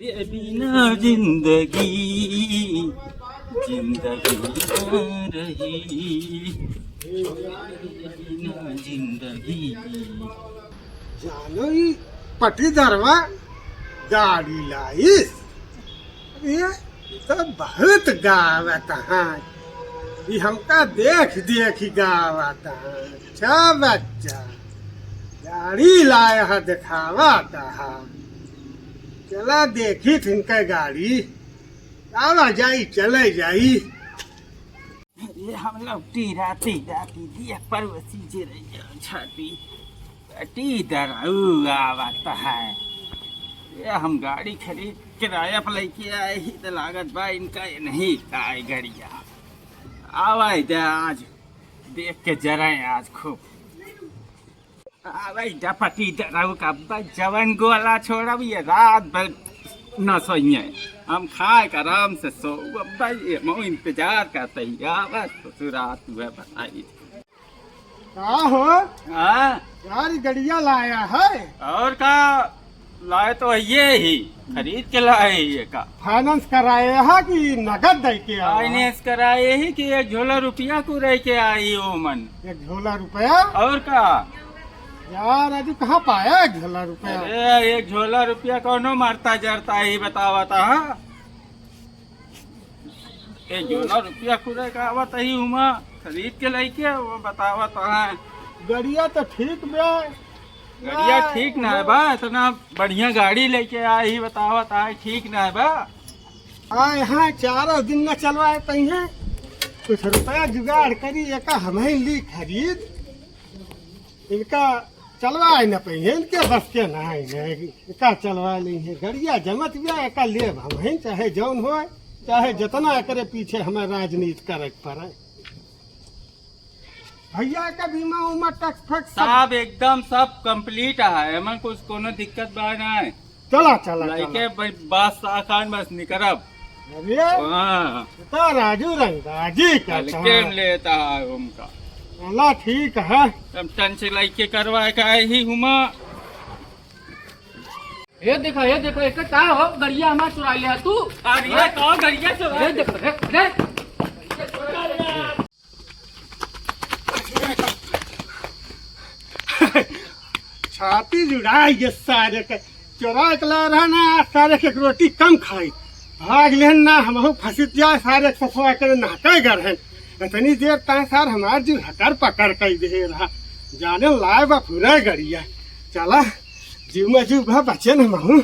ये बिना जिंदगी जिंदगी न रही, बिना जिंदगी। जानो ही पटीदारवा गाड़ी लाइस। ये तो बहुत गावत है, ये हमका देख देख ही गावत है। अच्छा बच्चा गाड़ी लाया है, दिखावता है। चला देखी इनका गाड़ी, आवा जाई चले जाई। ये हम लोग टीरा देख परवसी जे रही छाती टीदर आवता है। ये हम गाड़ी खरीद किराया पर लेके आए ही तो लागत बा इनका ये नहीं आए गाड़िया आवाई दे आज देख के जरा आज खूब आवाई दा पटी दराऊ का जवन गोला छोड़ा भी रात भर न सोइए हम खाए का आराम से सो भाई मो इंतजार करते ही बस ससुरात हुआ बताई का हो हाँ यार गड़िया लाया है और का लाए तो ये ही खरीद के लाए ये का फाइनेंस कराया है कि नगद दे के आया? फाइनेंस कराए ही कि एक झोला रुपया को रह के आई ओ मन। एक झोला रुपया? और का यार अभी कहाँ पाया एक झोला रुपया? अरे एक झोला रुपया कौनो मारता जरता ही बतावा था। एक झोला रुपया खुरे का आवत ही उमा खरीद के लेके वो बतावा था। गड़िया तो ठीक बे, गाड़िया ठीक ना है बा, इतना बढ़िया गाड़ी लेके आई ही बतावा था ठीक ना है बा। हाँ यहाँ 4 दिन न चलवाए पही कुछ रुपया जुगाड़ करी एक हमें ली खरीद, इनका चलवाए न पही इनके बस के ना चलवा ली है। गड़िया जमत गया एक लेब हम चाहे जौन हो चाहे जितना करे पीछे हमें राजनीति करे पड़े। भैया का बीमा उमा टैक्स फैक्स सब एकदम सब कंप्लीट है, हमें कुछ कोनो दिक्कत बा ना है। चला चला लेके बस आसान बस निकरब। अरे हाँ तो राजू रंगाजी का टेम लेता है उनका। चला ठीक है, तब टन से लेके करवाए का ही हुमा। ये देखो एक का हो गड़िया हमारा चुरा लिया तू। अरे तो गड़िया चुरा ये देखो रे छाती जुड़ाई ये सारे के चोरा के ला रहा ना, सारे के रोटी कम खाई भाग लेन ना हम फंसित जाए सारे सफवा करे नाटे घर है। इतनी देर तक सर हमार जी हकर पकड़ कर दे रहा जाने लाए बा पूरा गड़िया। चला जीव में जीव बचे न महू।